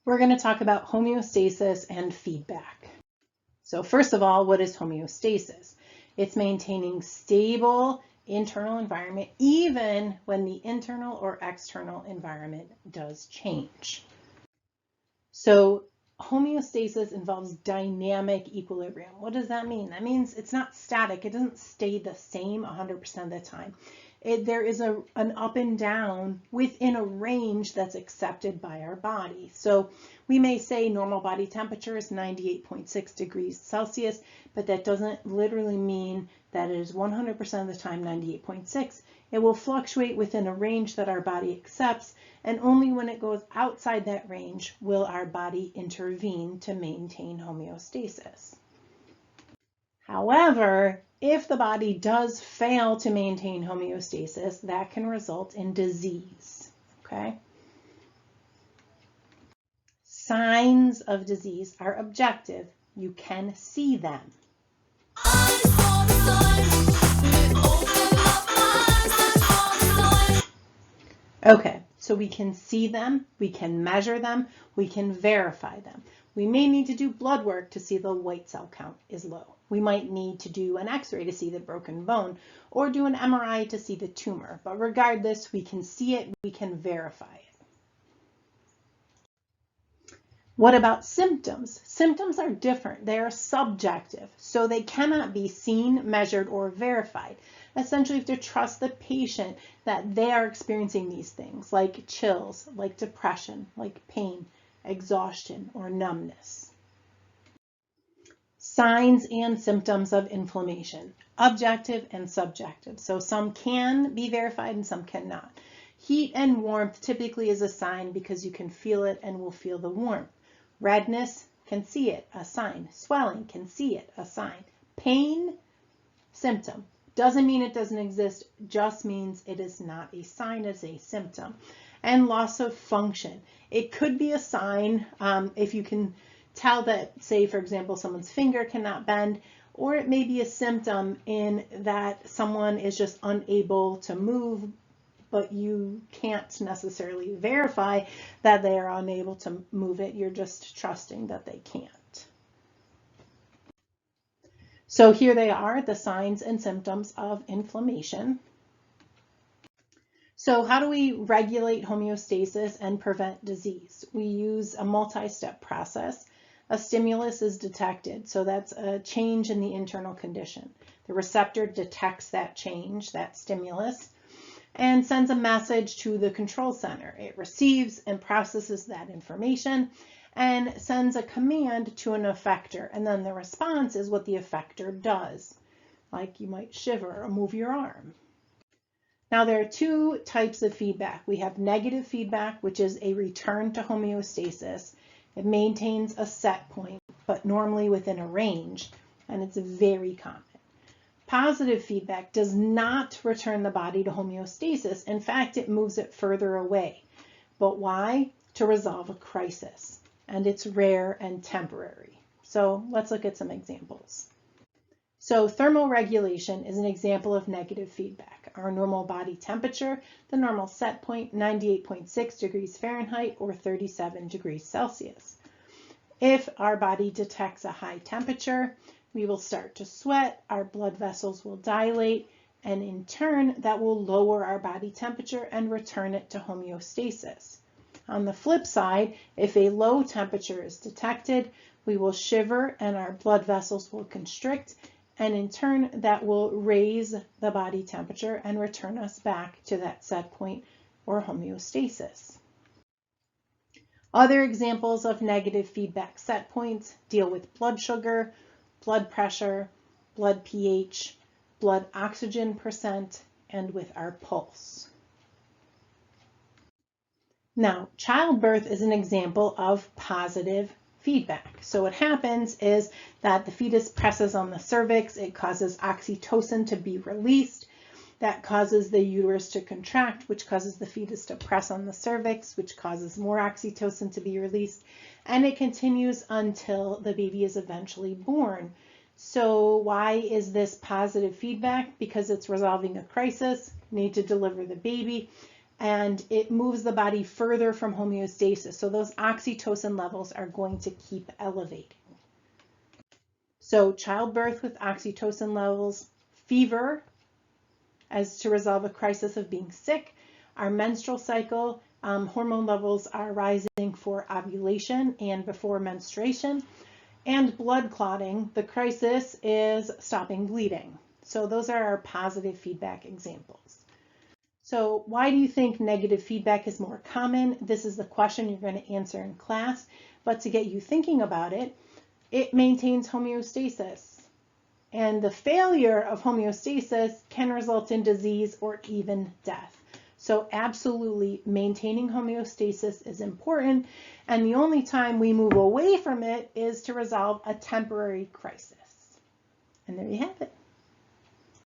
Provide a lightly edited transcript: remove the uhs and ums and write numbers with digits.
We're going to talk about homeostasis and feedback. So first of all, what is homeostasis? It's maintaining stable internal environment even when the internal or external environment does change. So homeostasis involves dynamic equilibrium. What does that mean? That means it's not static. It doesn't stay the same 100% of the time. There is an up and down within a range that's accepted by our body. So we may say normal body temperature is 98.6 degrees Celsius, but that doesn't literally mean that it is 100% of the time 98.6. It will fluctuate within a range that our body accepts, and only when it goes outside that range will our body intervene to maintain homeostasis. However, if the body does fail to maintain homeostasis, that can result in disease, okay? Signs of disease are objective. You can see them. Okay, so we can see them, we can measure them, we can verify them. We may need to do blood work to see the white cell count is low. We might need to do an x-ray to see the broken bone or do an MRI to see the tumor. But regardless, we can see it, we can verify it. What about symptoms? Symptoms are different. They are subjective, so they cannot be seen, measured, or verified. Essentially, you have to trust the patient that they are experiencing these things, like chills, like depression, like pain, exhaustion, or numbness. Signs and symptoms of inflammation, objective and subjective. So some can be verified and some cannot. Heat and warmth typically is a sign because you can feel it and will feel the warmth. Redness, can see it, a sign. Swelling, can see it, a sign. Pain, symptom. Doesn't mean it doesn't exist, just means it is not a sign, it's a symptom. And loss of function. It could be a sign if you can tell that, say, for example, someone's finger cannot bend, or it may be a symptom in that someone is just unable to move, but you can't necessarily verify that they are unable to move it. You're just trusting that they can't. So here they are, the signs and symptoms of inflammation. So how do we regulate homeostasis and prevent disease? We use a multi-step process. A stimulus is detected, so that's a change in the internal condition. The receptor detects that change, that stimulus, and sends a message to the control center. It receives and processes that information and sends a command to an effector, and then the response is what the effector does. Like you might shiver or move your arm. Now there are two types of feedback. We have negative feedback, which is a return to homeostasis. It maintains a set point, but normally within a range, and it's very common. Positive feedback does not return the body to homeostasis. In fact, it moves it further away. But why? To resolve a crisis. And it's rare and temporary. So let's look at some examples. So thermoregulation is an example of negative feedback. Our normal body temperature, the normal set point, 98.6 degrees Fahrenheit or 37 degrees Celsius. If our body detects a high temperature, we will start to sweat, our blood vessels will dilate, and in turn, that will lower our body temperature and return it to homeostasis. On the flip side, if a low temperature is detected, we will shiver and our blood vessels will constrict, and in turn, that will raise the body temperature and return us back to that set point or homeostasis. Other examples of negative feedback set points deal with blood sugar, blood pressure, blood pH, blood oxygen percent, and with our pulse. Now, childbirth is an example of positive feedback. So what happens is that the fetus presses on the cervix, it causes oxytocin to be released. That causes the uterus to contract, which causes the fetus to press on the cervix, which causes more oxytocin to be released. And it continues until the baby is eventually born. So why is this positive feedback? Because it's resolving a crisis, need to deliver the baby, and it moves the body further from homeostasis. So those oxytocin levels are going to keep elevating. So childbirth with oxytocin levels, fever as to resolve a crisis of being sick, our menstrual cycle, hormone levels are rising for ovulation and before menstruation, and blood clotting, the crisis is stopping bleeding. So those are our positive feedback examples. So why do you think negative feedback is more common? This is the question you're going to answer in class, but to get you thinking about it, it maintains homeostasis. And the failure of homeostasis can result in disease or even death. So absolutely maintaining homeostasis is important, and the only time we move away from it is to resolve a temporary crisis. And there you have it.